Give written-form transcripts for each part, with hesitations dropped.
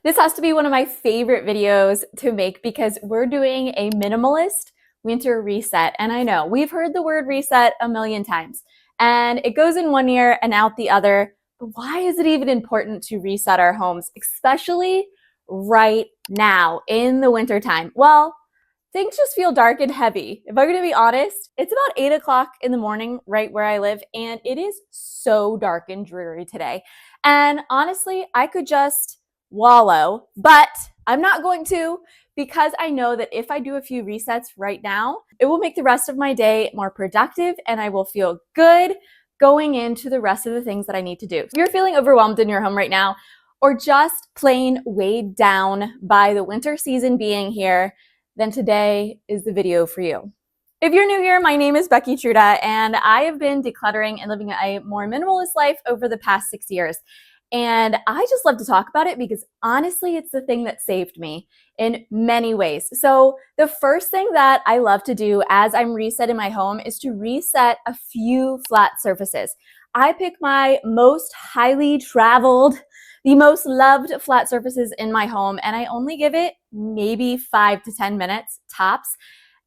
This has to be one of my favorite videos to make because we're doing a minimalist winter reset. And I know we've heard the word reset a million times and it goes in one ear and out the other. But why is it even important to reset our homes, especially right now in the wintertime? Well, things just feel dark and heavy. If I'm going to be honest, it's about 8 o'clock in the morning right where I live, and it is so dark and dreary today. And honestly, I could just wallow, but I'm not going to, because I know that if I do a few resets right now, it will make the rest of my day more productive and I will feel good going into the rest of the things that I need to do. If you're feeling overwhelmed in your home right now, or just plain weighed down by the winter season being here, then today is the video for you. If you're new here, my name is Becky Truda, and I have been decluttering and living a more minimalist life over the past 6 years. And I just love to talk about it because honestly, it's the thing that saved me in many ways. So the first thing that I love to do as I'm resetting my home is to reset a few flat surfaces. I pick my most highly traveled, the most loved flat surfaces in my home, and I only give it maybe 5 to 10 minutes tops.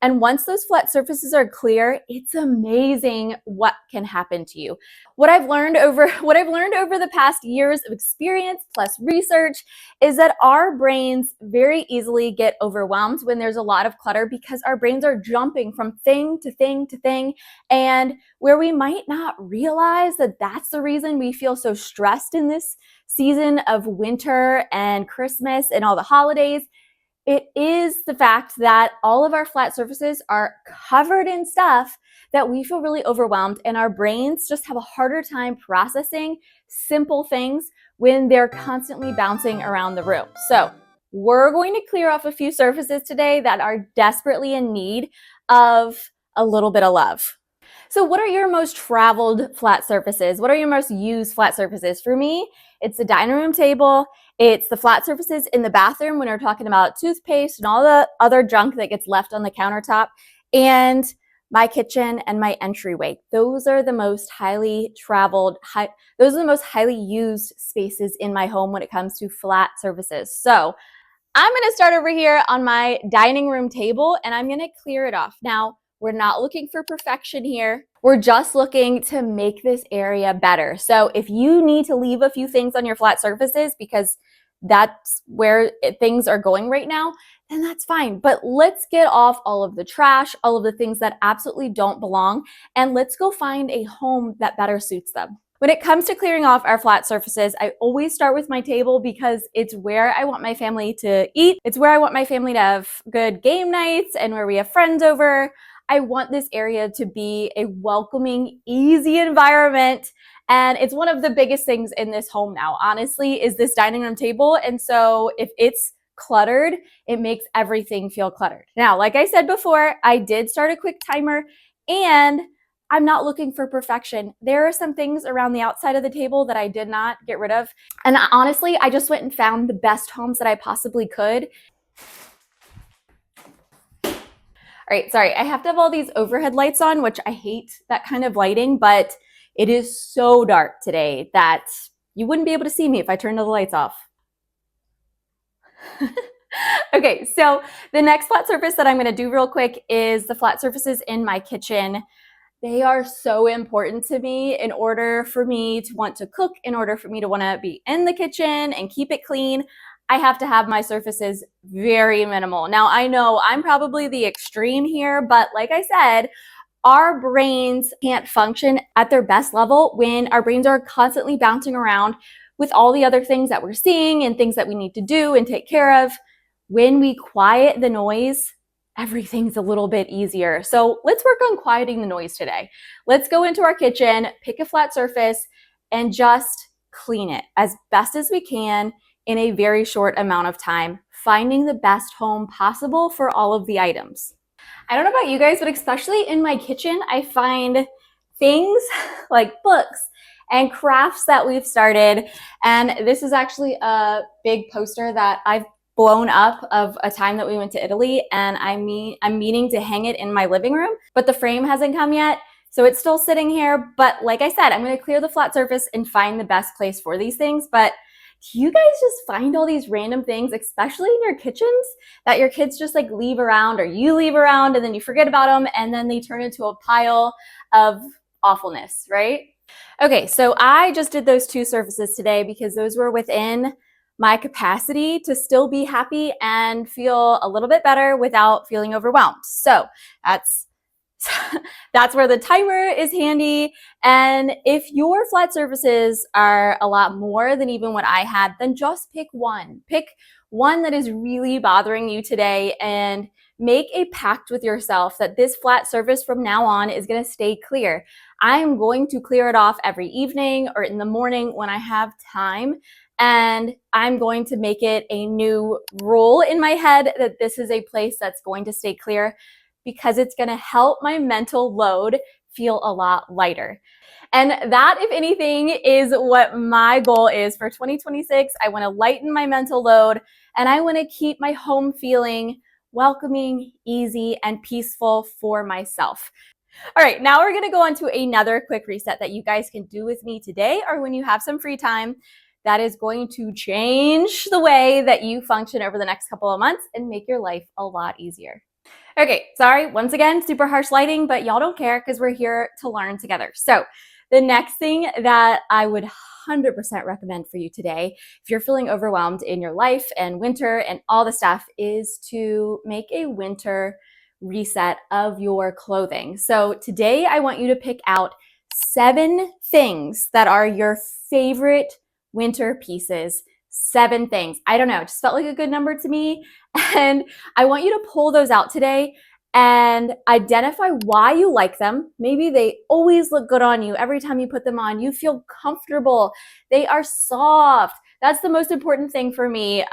And once those flat surfaces are clear, it's amazing what can happen to you. What I've learned over the past years of experience plus research is that our brains very easily get overwhelmed when there's a lot of clutter because our brains are jumping from thing to thing to thing, and where we might not realize that that's the reason we feel so stressed in this season of winter and Christmas and all the holidays. It is the fact that all of our flat surfaces are covered in stuff that we feel really overwhelmed, and our brains just have a harder time processing simple things when they're constantly bouncing around the room. So we're going to clear off a few surfaces today that are desperately in need of a little bit of love. So what are your most traveled flat surfaces? What are your most used flat surfaces? For me, it's the dining room table. It's the flat surfaces in the bathroom when we're talking about toothpaste and all the other junk that gets left on the countertop, and my kitchen and my entryway. Those are the most highly traveled, those are the most highly used spaces in my home when it comes to flat surfaces. So I'm going to start over here on my dining room table and I'm going to clear it off. Now, we're not looking for perfection here. We're just looking to make this area better. So if you need to leave a few things on your flat surfaces because that's where things are going right now, then that's fine. But let's get off all of the trash, all of the things that absolutely don't belong, and let's go find a home that better suits them. When it comes to clearing off our flat surfaces, I always start with my table because it's where I want my family to eat. It's where I want my family to have good game nights and where we have friends over. I want this area to be a welcoming, easy environment. And it's one of the biggest things in this home now, honestly, is this dining room table. And so if it's cluttered, it makes everything feel cluttered. Now, like I said before, I did start a quick timer and I'm not looking for perfection. There are some things around the outside of the table that I did not get rid of. And honestly, I just went and found the best homes that I possibly could. All right, sorry, I have to have all these overhead lights on, which I hate that kind of lighting, but it is so dark today that you wouldn't be able to see me if I turned all the lights off. Okay, so the next flat surface that I'm gonna do real quick is the flat surfaces in my kitchen. They are so important to me in order for me to want to cook, in order for me to want to be in the kitchen and keep it clean. I have to have my surfaces very minimal. Now, I know I'm probably the extreme here, but like I said, our brains can't function at their best level when our brains are constantly bouncing around with all the other things that we're seeing and things that we need to do and take care of. When we quiet the noise, everything's a little bit easier. So let's work on quieting the noise today. Let's go into our kitchen, pick a flat surface, and just clean it as best as we can in a very short amount of time, finding the best home possible for all of the items. I don't know about you guys, but especially in my kitchen, I find things like books and crafts that we've started. And this is actually a big poster that I've blown up of a time that we went to Italy, and I'm meaning to hang it in my living room, but the frame hasn't come yet. So it's still sitting here. But like I said, I'm going to clear the flat surface and find the best place for these things. But Do you guys just find all these random things, especially in your kitchens, that your kids just like leave around or you leave around and then you forget about them and then they turn into a pile of awfulness, right? Okay, so I just did those 2 surfaces today because those were within my capacity to still be happy and feel a little bit better without feeling overwhelmed. So that's where the timer is handy. And if your flat surfaces are a lot more than even what I had, then just pick one. Pick one that is really bothering you today and make a pact with yourself that this flat surface from now on is going to stay clear. I'm going to clear it off every evening or in the morning when I have time. And I'm going to make it a new rule in my head that this is a place that's going to stay clear, because it's going to help my mental load feel a lot lighter. And that, if anything, is what my goal is for 2026. I want to lighten my mental load and I want to keep my home feeling welcoming, easy, and peaceful for myself. All right, now we're going to go on to another quick reset that you guys can do with me today or when you have some free time. That is going to change the way that you function over the next couple of months and make your life a lot easier. Okay, sorry, once again, super harsh lighting, but y'all don't care because we're here to learn together. So the next thing that I would 100% recommend for you today, if you're feeling overwhelmed in your life and winter and all the stuff, is to make a winter reset of your clothing. So today I want you to pick out 7 things that are your favorite winter pieces. 7 things. I don't know, it just felt like a good number to me. And I want you to pull those out today and identify why you like them. Maybe they always look good on you. Every time you put them on, you feel comfortable. They are soft. That's the most important thing for me,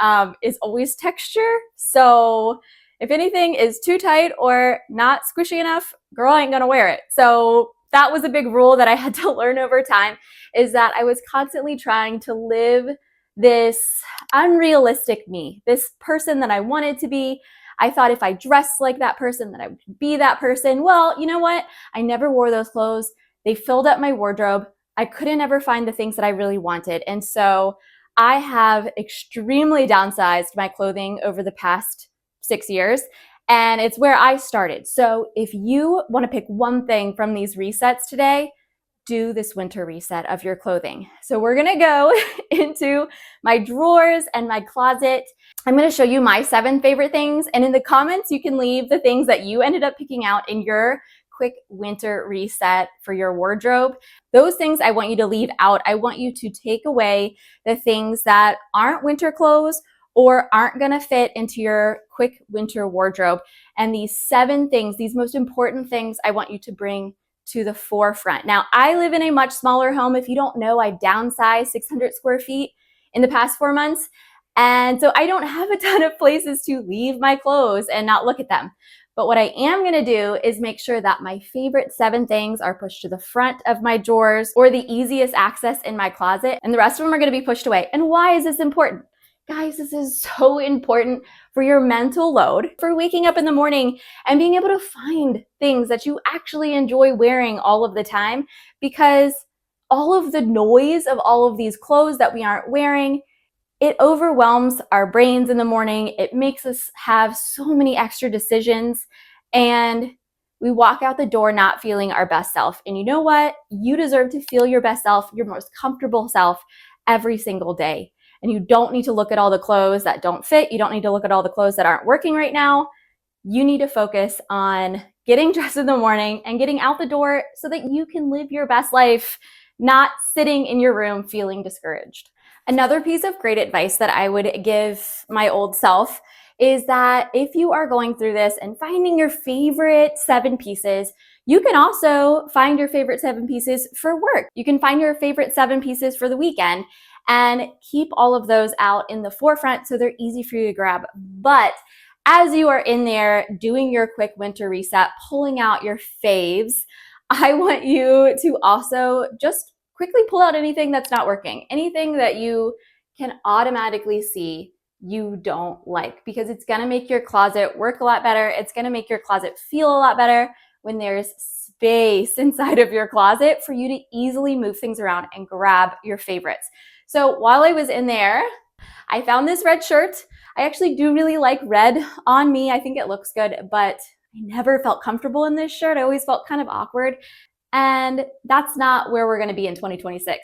is always texture. So if anything is too tight or not squishy enough, girl, I ain't gonna wear it. So that was a big rule that I had to learn over time, is that I was constantly trying to live this unrealistic me, this person that I wanted to be. I thought if I dressed like that person, that I would be that person. Well, you know what? I never wore those clothes. They filled up my wardrobe. I couldn't ever find the things that I really wanted. And so I have extremely downsized my clothing over the past 6 years. And it's where I started. So if you want to pick one thing from these resets today, do this winter reset of your clothing. So we're gonna go into my drawers and my closet. I'm gonna show you my 7 favorite things, and in the comments you can leave the things that you ended up picking out in your quick winter reset for your wardrobe. Those things I want you to leave out. I want you to take away the things that aren't winter clothes or aren't gonna fit into your quick winter wardrobe. And these 7 things, these most important things, I want you to bring to the forefront. Now, I live in a much smaller home. If you don't know, I downsized 600 square feet in the past 4 months. And so I don't have a ton of places to leave my clothes and not look at them. But what I am gonna do is make sure that my favorite 7 things are pushed to the front of my drawers or the easiest access in my closet, and the rest of them are gonna be pushed away. And why is this important? Guys, this is so important for your mental load, for waking up in the morning and being able to find things that you actually enjoy wearing all of the time, because all of the noise of all of these clothes that we aren't wearing, it overwhelms our brains in the morning. It makes us have so many extra decisions, and we walk out the door not feeling our best self. And you know what? You deserve to feel your best self, your most comfortable self every single day. And you don't need to look at all the clothes that don't fit. You don't need to look at all the clothes that aren't working right now. You need to focus on getting dressed in the morning and getting out the door so that you can live your best life, not sitting in your room feeling discouraged. Another piece of great advice that I would give my old self is that if you are going through this and finding your favorite 7 pieces, you can also find your favorite 7 pieces for work. You can find your favorite 7 pieces for the weekend and keep all of those out in the forefront so they're easy for you to grab. But as you are in there doing your quick winter reset, pulling out your faves, I want you to also just quickly pull out anything that's not working, anything that you can automatically see you don't like, because it's gonna make your closet work a lot better. It's gonna make your closet feel a lot better when there's space inside of your closet for you to easily move things around and grab your favorites. So while I was in there, I found this red shirt. I actually do really like red on me. I think it looks good, but I never felt comfortable in this shirt. I always felt kind of awkward. And that's not where we're going to be in 2026.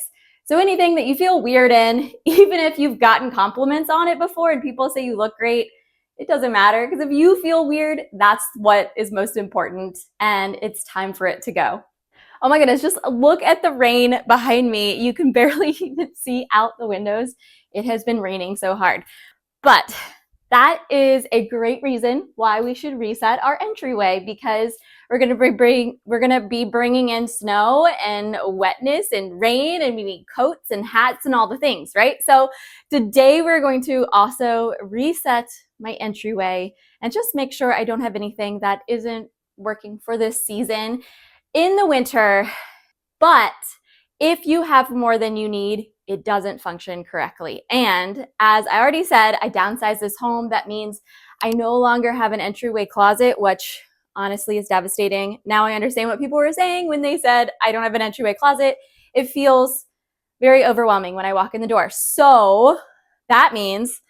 So anything that you feel weird in, even if you've gotten compliments on it before and people say you look great, it doesn't matter, because if you feel weird, that's what is most important, and it's time for it to go. Oh my goodness, just look at the rain behind me. You can barely even see out the windows. It has been raining so hard. But that is a great reason why we should reset our entryway, because we're going to be bringing in snow and wetness and rain, and we need coats and hats and all the things, right? So today we're going to also reset my entryway and just make sure I don't have anything that isn't working for this season in the winter. But if you have more than you need, it doesn't function correctly. And as I already said, I downsized this home. That means I no longer have an entryway closet, which honestly is devastating. Now I understand what people were saying when they said I don't have an entryway closet. It feels very overwhelming when I walk in the door. So that means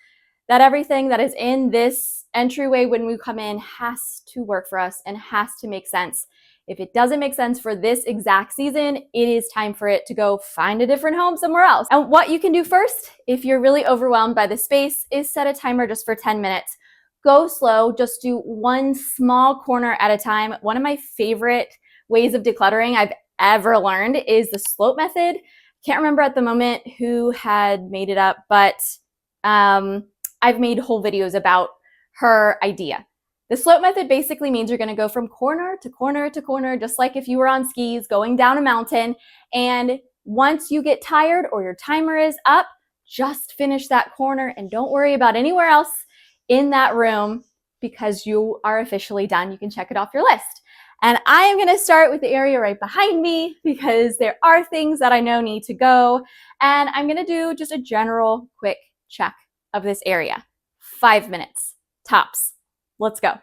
that everything that is in this entryway when we come in has to work for us and has to make sense. If it doesn't make sense for this exact season, it is time for it to go find a different home somewhere else. And what you can do first, if you're really overwhelmed by the space, is set a timer just for 10 minutes. Go slow, just do one small corner at a time. One of my favorite ways of decluttering I've ever learned is the slope method. Can't remember at the moment who had made it up, but I've made whole videos about her idea. The slope method basically means you're going to go from corner to corner to corner, just like if you were on skis going down a mountain. And once you get tired or your timer is up, just finish that corner and don't worry about anywhere else in that room, because you are officially done. You can check it off your list. And I am going to start with the area right behind me, because there are things that I know need to go. And I'm going to do just a general quick check of this area. 5 minutes tops. Let's go. All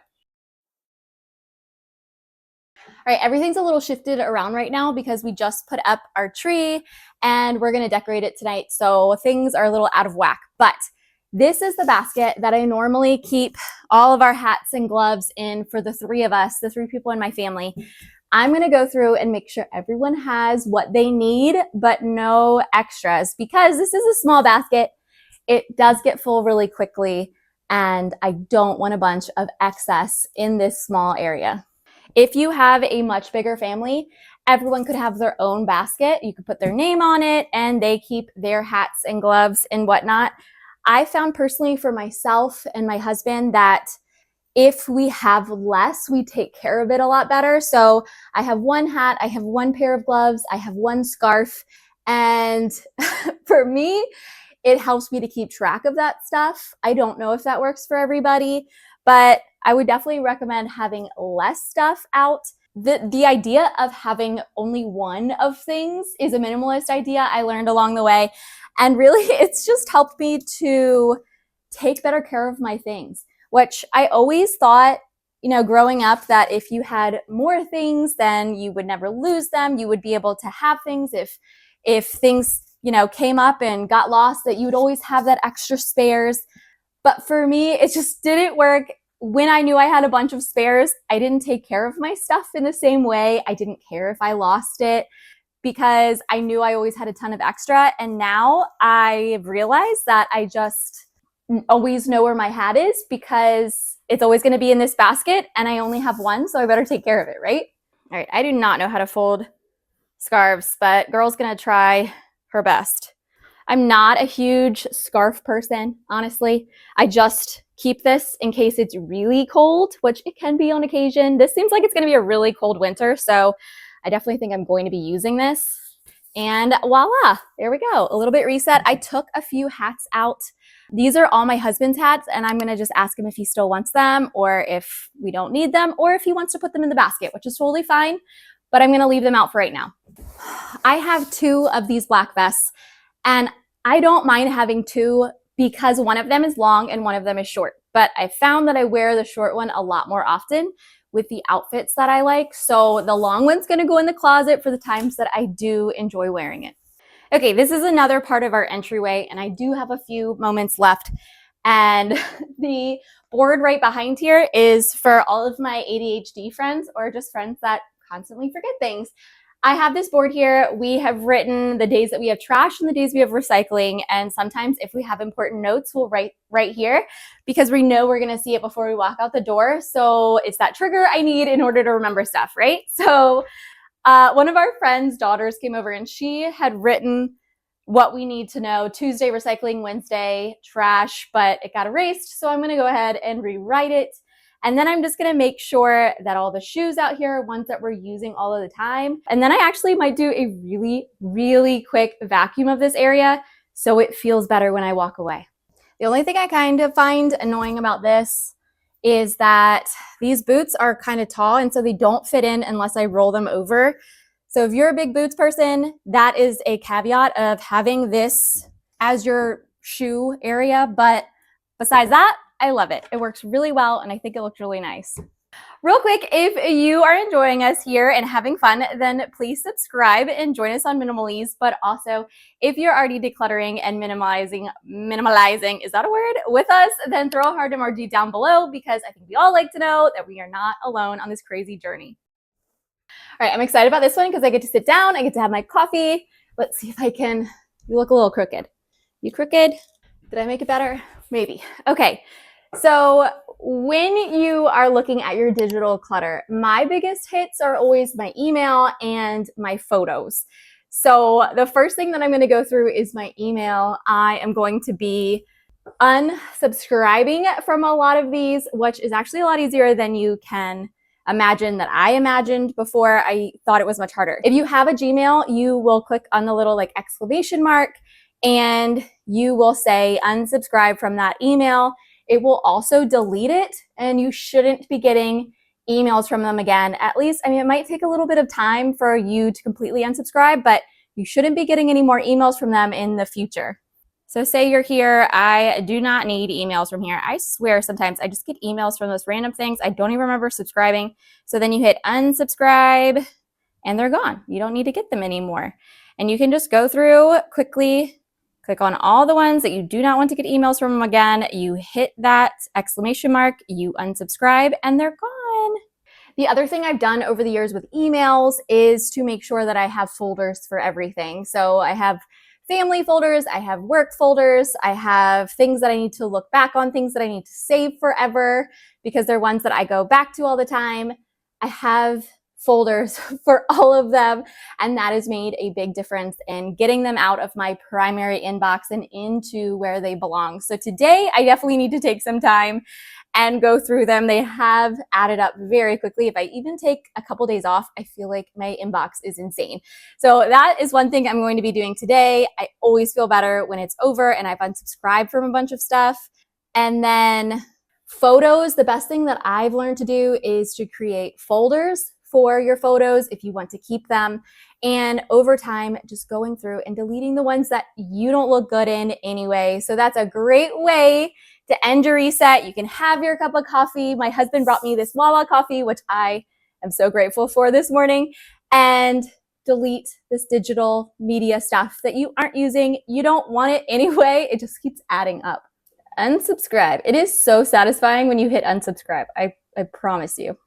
right, everything's a little shifted around right now because we just put up our tree and we're going to decorate it tonight. So things are a little out of whack, but this is the basket that I normally keep all of our hats and gloves in for the three of us, the three people in my family. I'm going to go through and make sure everyone has what they need, but no extras, because this is a small basket. It does get full really quickly, and I don't want a bunch of excess in this small area. If you have a much bigger family, everyone could have their own basket. You could put their name on it and they keep their hats and gloves and whatnot. I found personally for myself and my husband that if we have less, we take care of it a lot better. So I have one hat, I have one pair of gloves, I have one scarf, and for me, it helps me to keep track of that stuff. I don't know if that works for everybody, but I would definitely recommend having less stuff out. The idea of having only one of things is a minimalist idea I learned along the way. And really, it's just helped me to take better care of my things, which I always thought, growing up, that if you had more things, then you would never lose them. You would be able to have things if things came up and got lost, that you would always have that extra spares. But for me, it just didn't work. When I knew I had a bunch of spares, I didn't take care of my stuff in the same way. I didn't care if I lost it because I knew I always had a ton of extra. And now I realize that I just always know where my hat is, because it's always going to be in this basket and I only have one, so I better take care of it, right? All right, I do not know how to fold scarves, but girl's going to try her best. I'm not a huge scarf person, honestly. I just keep this in case it's really cold, which it can be on occasion. This seems like it's going to be a really cold winter, so I definitely think I'm going to be using this. And voila, there we go. A little bit reset. I took a few hats out. These are all my husband's hats, and I'm going to just ask him if he still wants them, or if we don't need them, or if he wants to put them in the basket, which is totally fine, but I'm going to leave them out for right now. I have 2 of these black vests, and I don't mind having 2 because one of them is long and one of them is short. But I found that I wear the short one a lot more often with the outfits that I like. So the long one's going to go in the closet for the times that I do enjoy wearing it. Okay, this is another part of our entryway, and I do have a few moments left. And the board right behind here is for all of my ADHD friends or just friends that constantly forget things. I have this board here. We have written the days that we have trash and the days we have recycling. And sometimes if we have important notes, we'll write right here because we know we're gonna see it before we walk out the door. So it's that trigger I need in order to remember stuff, right? So one of our friends' daughters came over and she had written what we need to know: Tuesday recycling, Wednesday trash, but it got erased. So I'm gonna go ahead and rewrite it. And then I'm just gonna make sure that all the shoes out here are ones that we're using all of the time. And then I actually might do a really, really quick vacuum of this area so it feels better when I walk away. The only thing I kind of find annoying about this is that these boots are kind of tall and so they don't fit in unless I roll them over. So if you're a big boots person, that is a caveat of having this as your shoe area. But besides that, I love it. It works really well and I think it looks really nice. Real quick, if you are enjoying us here and having fun, then please subscribe and join us on Minimalist. But also, if you're already decluttering and minimalizing, is that a word, with us, then throw a heart emoji down below because I think we all like to know that we are not alone on this crazy journey. All right, I'm excited about this one because I get to sit down, I get to have my coffee. Let's see if I can, you look a little crooked. You crooked? Did I make it better? Maybe. Okay, so when you are looking at your digital clutter, my biggest hits are always my email and my photos. So the first thing that I'm gonna go through is my email. I am going to be unsubscribing from a lot of these, which is actually a lot easier than you can imagine that I imagined before. I thought it was much harder. If you have a Gmail, you will click on the little like exclamation mark and you will say unsubscribe from that email. It will also delete it and you shouldn't be getting emails from them again. At least, I mean, it might take a little bit of time for you to completely unsubscribe, but you shouldn't be getting any more emails from them in the future. So say you're here, I do not need emails from here. I swear sometimes I just get emails from those random things. I don't even remember subscribing. So then you hit unsubscribe and they're gone. You don't need to get them anymore. And you can just go through quickly, click on all the ones that you do not want to get emails from them again. You hit that exclamation mark, you unsubscribe, and they're gone. The other thing I've done over the years with emails is to make sure that I have folders for everything. So I have family folders, I have work folders, I have things that I need to look back on, things that I need to save forever because they're ones that I go back to all the time. I have folders for all of them, and that has made a big difference in getting them out of my primary inbox and into where they belong. So today I definitely need to take some time and go through them. They have added up very quickly. If I even take a couple days off, I feel like my inbox is insane. So that is one thing I'm going to be doing today. I always feel better when it's over and I've unsubscribed from a bunch of stuff. And then photos, the best thing that I've learned to do is to create folders for your photos if you want to keep them. And over time, just going through and deleting the ones that you don't look good in anyway. So that's a great way to end your reset. You can have your cup of coffee. My husband brought me this Wawa coffee, which I am so grateful for this morning, and delete this digital media stuff that you aren't using. You don't want it anyway. It just keeps adding up. Unsubscribe. It is so satisfying when you hit unsubscribe. I promise you.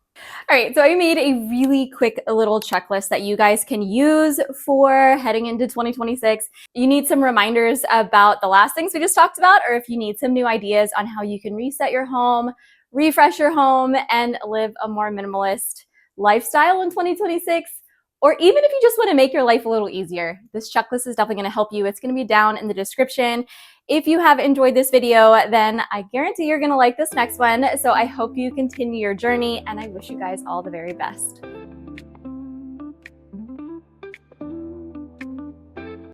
All right, so I made a really quick little checklist that you guys can use for heading into 2026. You need some reminders about the last things we just talked about, or if you need some new ideas on how you can reset your home, refresh your home, and live a more minimalist lifestyle in 2026. Or even if you just want to make your life a little easier, this checklist is definitely going to help you. It's going to be down in the description. If you have enjoyed this video, then I guarantee you're going to like this next one. So I hope you continue your journey and I wish you guys all the very best.